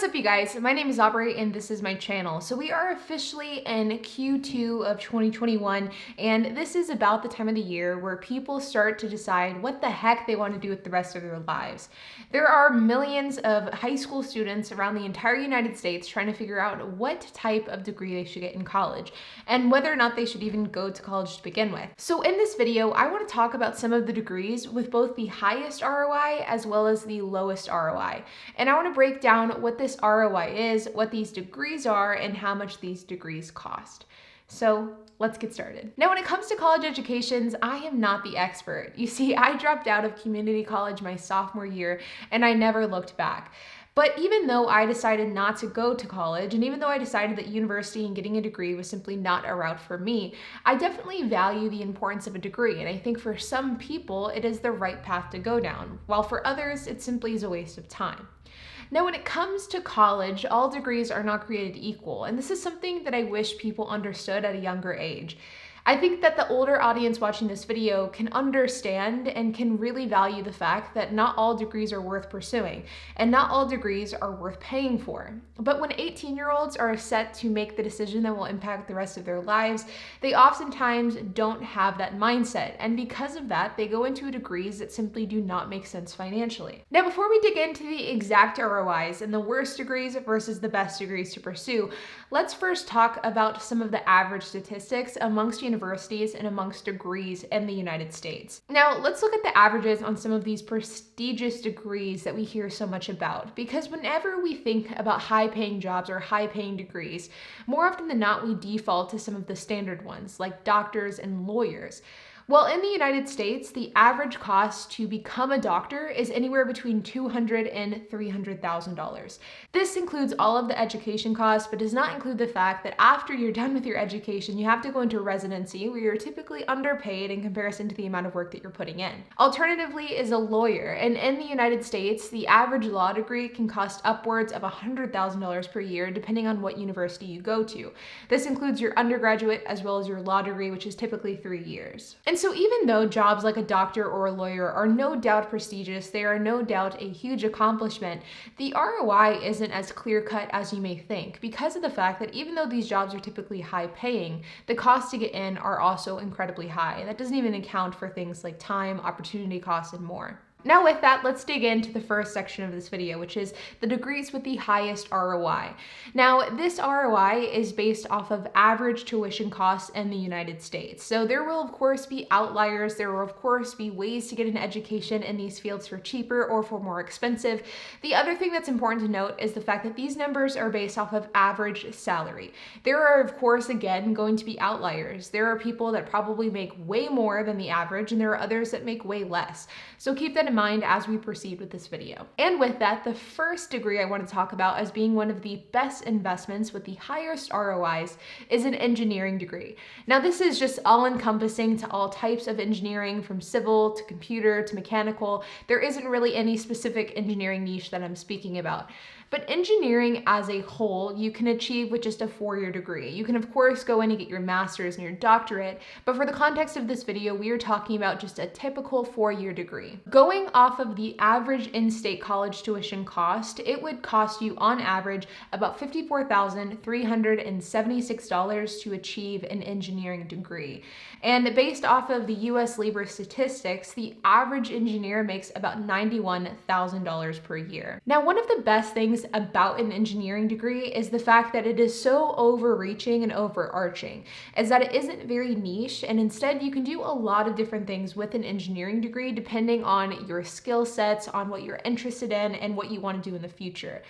What's up, you guys? My name is Aubrey and this is my channel. So we are officially in Q2 of 2021, and this is about the time of the year where people start to decide what the heck they want to do with the rest of their lives. There are millions of high school students around the entire United States trying to figure out what type of degree they should get in college and whether or not they should even go to college to begin with. So in this video, I want to talk about some of the degrees with both the highest ROI as well as the lowest ROI. And I want to break down what this ROI is, what these degrees are, and how much these degrees cost. So let's get started. Now, when it comes to college educations, I am not the expert. You see, I dropped out of community college my sophomore year and I never looked back. But even though I decided not to go to college, and even though I decided that university and getting a degree was simply not a route for me, I definitely value the importance of a degree. And I think for some people, it is the right path to go down, while for others, it simply is a waste of time. Now, when it comes to college, all degrees are not created equal, and this is something that I wish people understood at a younger age. I think that the older audience watching this video can understand and can really value the fact that not all degrees are worth pursuing, and not all degrees are worth paying for. But when 18-year-olds are set to make the decision that will impact the rest of their lives, they oftentimes don't have that mindset, and because of that, they go into degrees that simply do not make sense financially. Now, before we dig into the exact ROIs and the worst degrees versus the best degrees to pursue, let's first talk about some of the average statistics amongst universities and amongst degrees in the United States. Now, let's look at the averages on some of these prestigious degrees that we hear so much about, because whenever we think about high-paying jobs or high-paying degrees, more often than not, we default to some of the standard ones, like doctors and lawyers. Well, in the United States, the average cost to become a doctor is anywhere between $200,000 and $300,000. This includes all of the education costs, but does not include the fact that after you're done with your education, you have to go into residency, where you're typically underpaid in comparison to the amount of work that you're putting in. Alternatively is a lawyer, and in the United States, the average law degree can cost upwards of $100,000 per year, depending on what university you go to. This includes your undergraduate as well as your law degree, which is typically 3 years. And so even though jobs like a doctor or a lawyer are no doubt prestigious, they are no doubt a huge accomplishment, the ROI isn't as clear-cut as you may think, because of the fact that even though these jobs are typically high-paying, the costs to get in are also incredibly high. That doesn't even account for things like time, opportunity costs, and more. Now with that, let's dig into the first section of this video, which is the degrees with the highest ROI. Now, this ROI is based off of average tuition costs in the United States. So there will of course be outliers. There will of course be ways to get an education in these fields for cheaper or for more expensive. The other thing that's important to note is the fact that these numbers are based off of average salary. There are of course, again, going to be outliers. There are people that probably make way more than the average, and there are others that make way less. So keep that in mind as we proceed with this video. And with that, the first degree I want to talk about as being one of the best investments with the highest ROIs is an engineering degree. Now, this is just all-encompassing to all types of engineering, from civil to computer to mechanical. There isn't really any specific engineering niche that I'm speaking about. But engineering as a whole, you can achieve with just a 4-year degree. You can of course go in and get your master's and your doctorate, but for the context of this video, we are talking about just a typical 4-year degree. Going off of the average in-state college tuition cost, it would cost you on average about $54,376 to achieve an engineering degree. And based off of the US labor statistics, the average engineer makes about $91,000 per year. Now, one of the best things about an engineering degree is the fact that it is so overreaching and overarching, is that it isn't very niche, and instead you can do a lot of different things with an engineering degree depending on your skill sets, on what you're interested in, and what you want to do in the future.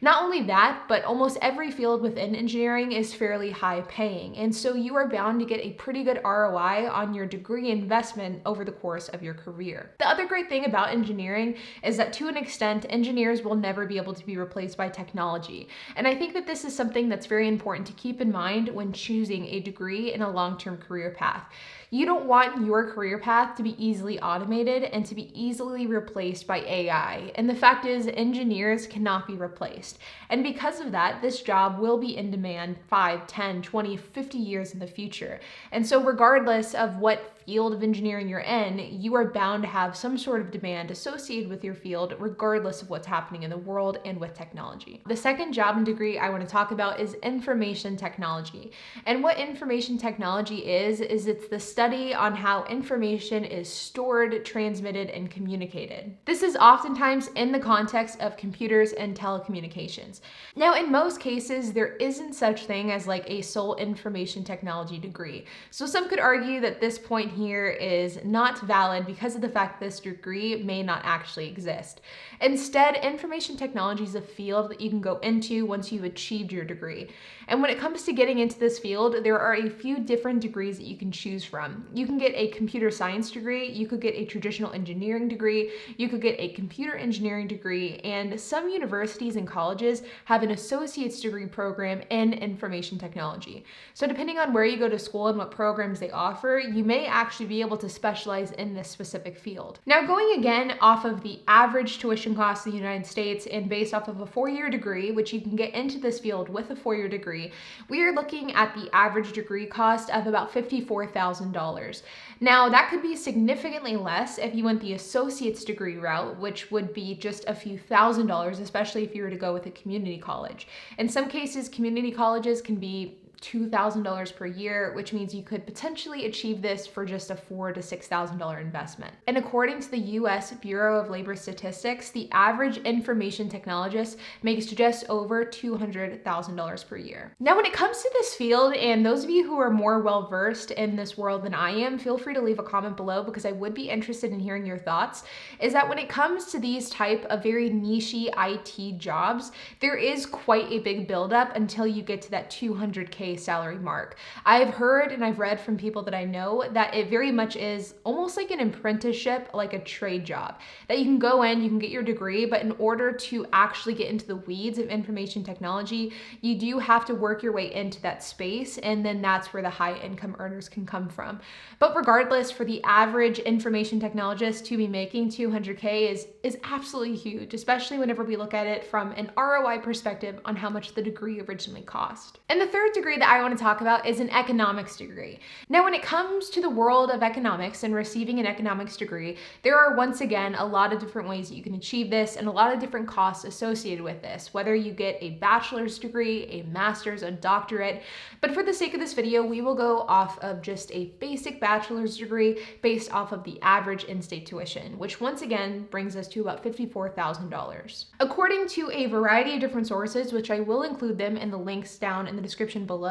Not only that, but almost every field within engineering is fairly high paying, and so you are bound to get a pretty good ROI on your degree investment over the course of your career. The other great thing about engineering is that to an extent, engineers will never be able to be replaced by technology. And I think that this is something that's very important to keep in mind when choosing a degree in a long-term career path. You don't want your career path to be easily automated and to be easily replaced by AI. And the fact is, engineers cannot be replaced. And because of that, this job will be in demand 5, 10, 20, 50 years in the future. And so regardless of what field of engineering you're in, you are bound to have some sort of demand associated with your field, regardless of what's happening in the world and with technology. The second job and degree I want to talk about is information technology. And what information technology is it's the study on how information is stored, transmitted, and communicated. This is oftentimes in the context of computers and telecommunications. Now, in most cases, there isn't such thing as like a sole information technology degree. So some could argue that this point here is not valid because of the fact that this degree may not actually exist. Instead, information technology is a field that you can go into once you've achieved your degree. And when it comes to getting into this field, there are a few different degrees that you can choose from. You can get a computer science degree, you could get a traditional engineering degree, you could get a computer engineering degree, and some universities and colleges have an associate's degree program in information technology. So depending on where you go to school and what programs they offer, you may actually be able to specialize in this specific field. Now, going again off of the average tuition cost in the United States and based off of a 4-year degree, which you can get into this field with a 4-year degree, we are looking at the average degree cost of about $54,000. Now, that could be significantly less if you went the associate's degree route, which would be just a few $1,000s, especially if you were to go with a community college. In some cases, community colleges can be $2,000 per year, which means you could potentially achieve this for just a $4,000 to $6,000 investment. And according to the US Bureau of Labor Statistics, the average information technologist makes just over $200,000 per year. Now, when it comes to this field, and those of you who are more well-versed in this world than I am, feel free to leave a comment below because I would be interested in hearing your thoughts, is that when it comes to these type of very niche-y IT jobs, there is quite a big buildup until you get to that $200K salary mark. I've heard and I've read from people that I know that it very much is almost like an apprenticeship, like a trade job, that you can go in, you can get your degree, but in order to actually get into the weeds of information technology, you do have to work your way into that space, and then that's where the high income earners can come from. But regardless, for the average information technologist to be making $200K is absolutely huge, especially whenever we look at it from an ROI perspective on how much the degree originally cost. And the third degree that I want to talk about is an economics degree. Now, when it comes to the world of economics and receiving an economics degree, there are once again a lot of different ways that you can achieve this and a lot of different costs associated with this, whether you get a bachelor's degree, a master's, a doctorate. But for the sake of this video, we will go off of just a basic bachelor's degree based off of the average in-state tuition, which once again brings us to about $54,000. According to a variety of different sources, which I will include them in the links down in the description below,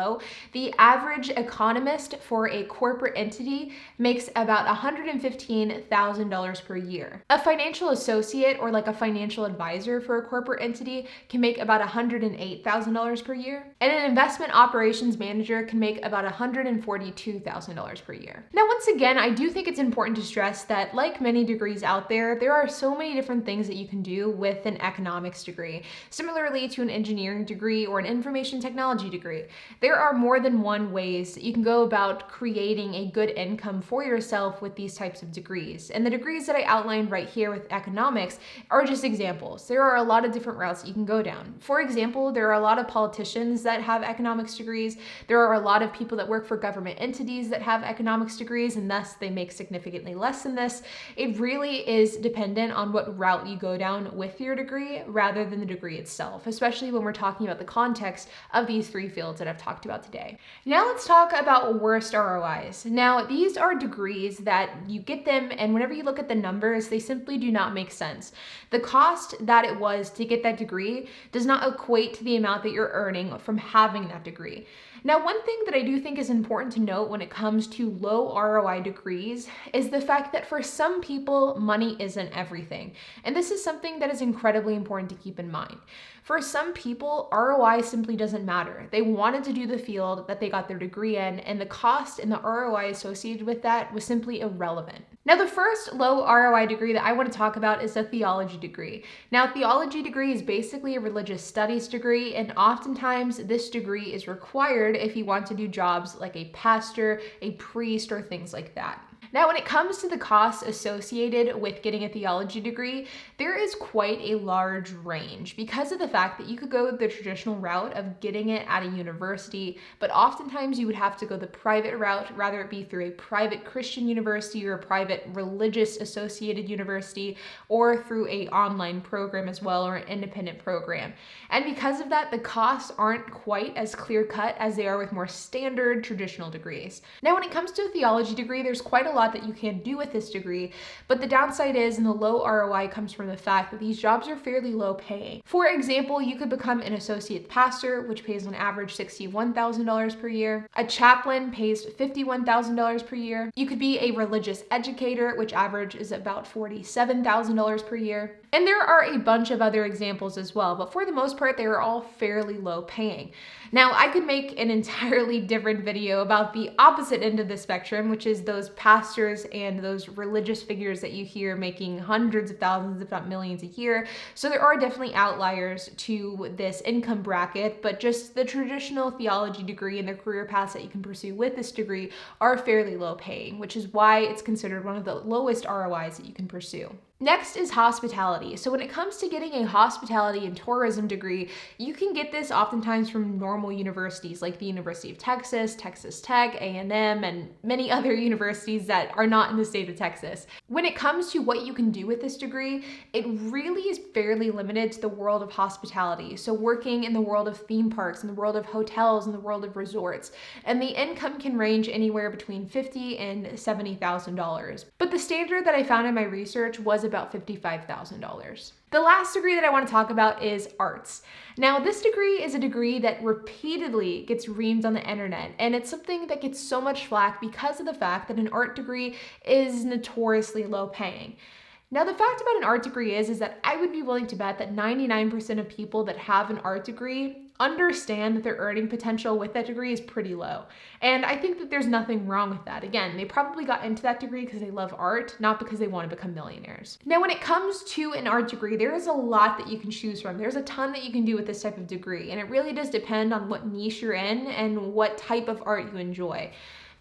the average economist for a corporate entity makes about $115,000 per year. A financial associate or like a financial advisor for a corporate entity can make about $108,000 per year. And an investment operations manager can make about $142,000 per year. Now, once again, I do think it's important to stress that like many degrees out there are so many different things that you can do with an economics degree, similarly to an engineering degree or an information technology degree. There are more than one ways that you can go about creating a good income for yourself with these types of degrees. And the degrees that I outlined right here with economics are just examples. There are a lot of different routes that you can go down. For example, there are a lot of politicians that have economics degrees. There are a lot of people that work for government entities that have economics degrees, and thus they make significantly less than this. It really is dependent on what route you go down with your degree rather than the degree itself, especially when we're talking about the context of these three fields that I've talked about today. Now let's talk about worst ROIs. Now, these are degrees that you get them, and whenever you look at the numbers, they simply do not make sense. The cost that it was to get that degree does not equate to the amount that you're earning from having that degree. Now, one thing that I do think is important to note when it comes to low ROI degrees is the fact that for some people, money isn't everything. And this is something that is incredibly important to keep in mind. For some people, ROI simply doesn't matter. They wanted to do the field that they got their degree in, and the cost and the ROI associated with that was simply irrelevant. Now, the first low ROI degree that I want to talk about is a theology degree. Now, a theology degree is basically a religious studies degree, and oftentimes this degree is required if you want to do jobs like a pastor, a priest, or things like that. Now, when it comes to the costs associated with getting a theology degree, there is quite a large range because of the fact that you could go the traditional route of getting it at a university, but oftentimes you would have to go the private route, rather it be through a private Christian university or a private religious associated university, or through a online program as well, or an independent program. And because of that, the costs aren't quite as clear cut as they are with more standard traditional degrees. Now, when it comes to a theology degree, there's quite a lot that you can do with this degree, but the downside is, and the low ROI comes from the fact that these jobs are fairly low paying. For example, you could become an associate pastor, which pays on average $61,000 per year. A chaplain pays $51,000 per year. You could be a religious educator, which average is about $47,000 per year. And there are a bunch of other examples as well, but for the most part, they are all fairly low paying. Now, I could make an entirely different video about the opposite end of the spectrum, which is those pastors and those religious figures that you hear making hundreds of thousands, if not millions a year. So there are definitely outliers to this income bracket, but just the traditional theology degree and the career paths that you can pursue with this degree are fairly low paying, which is why it's considered one of the lowest ROIs that you can pursue. Next is hospitality. So when it comes to getting a hospitality and tourism degree, you can get this oftentimes from normal universities like the University of Texas, Texas Tech, A&M, and many other universities that are not in the state of Texas. When it comes to what you can do with this degree, it really is fairly limited to the world of hospitality. So working in the world of theme parks, in the world of hotels, in the world of resorts. And the income can range anywhere between $50,000 and $70,000. But the standard that I found in my research was about $55,000. The last degree that I want to talk about is arts. Now, this degree is a degree that repeatedly gets reamed on the internet, and it's something that gets so much flack because of the fact that an art degree is notoriously low paying. Now, the fact about an art degree is that I would be willing to bet that 99% of people that have an art degree understand that their earning potential with that degree is pretty low. And I think that there's nothing wrong with that. Again, they probably got into that degree because they love art, not because they want to become millionaires. Now, when it comes to an art degree, there is a lot that you can choose from. There's a ton that you can do with this type of degree, and it really does depend on what niche you're in and what type of art you enjoy.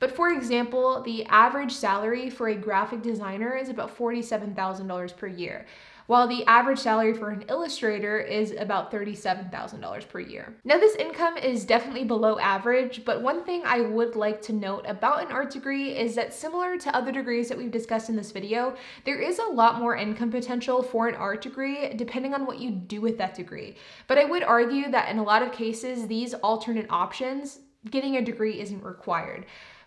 But for example, the average salary for a graphic designer is about $47,000 per year, while the average salary for an illustrator is about $37,000 per year. Now, this income is definitely below average, but one thing I would like to note about an art degree is that similar to other degrees that we've discussed in this video, there is a lot more income potential for an art degree depending on what you do with that degree. But I would argue that in a lot of cases, these alternate options, getting a degree isn't required.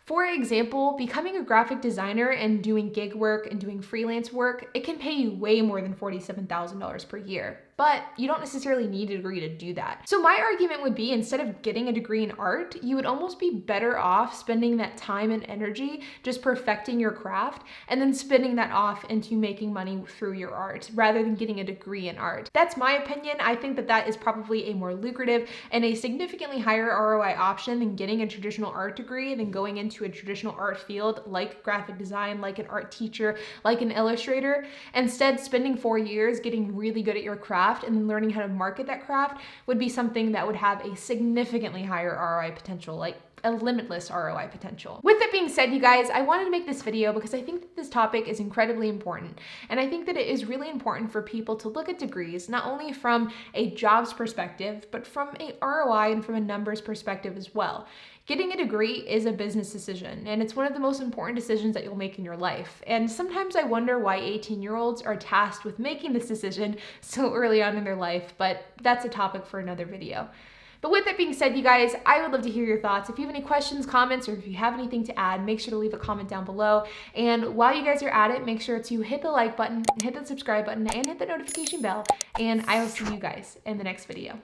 For example, becoming a graphic designer and doing gig work and doing freelance work, it can pay you way more than $47,000 per year. But you don't necessarily need a degree to do that. So my argument would be, instead of getting a degree in art, you would almost be better off spending that time and energy just perfecting your craft and then spending that off into making money through your art rather than getting a degree in art. That's my opinion. I think that that is probably a more lucrative and a significantly higher ROI option than getting a traditional art degree, than going into a traditional art field like graphic design, like an art teacher, like an illustrator. Instead, spending 4 years getting really good at your craft and then learning how to market that craft would be something that would have a significantly higher ROI potential, like a limitless ROI potential. With that being said, you guys, I wanted to make this video because I think that this topic is incredibly important. And I think that it is really important for people to look at degrees, not only from a jobs perspective, but from a ROI and from a numbers perspective as well. Getting a degree is a business decision, and it's one of the most important decisions that you'll make in your life. And sometimes I wonder why 18-year-olds are tasked with making this decision so early on in their life, but that's a topic for another video. But with that being said, you guys, I would love to hear your thoughts. If you have any questions, comments, or if you have anything to add, make sure to leave a comment down below. And while you guys are at it, make sure to hit the like button, hit the subscribe button, and hit the notification bell. And I will see you guys in the next video.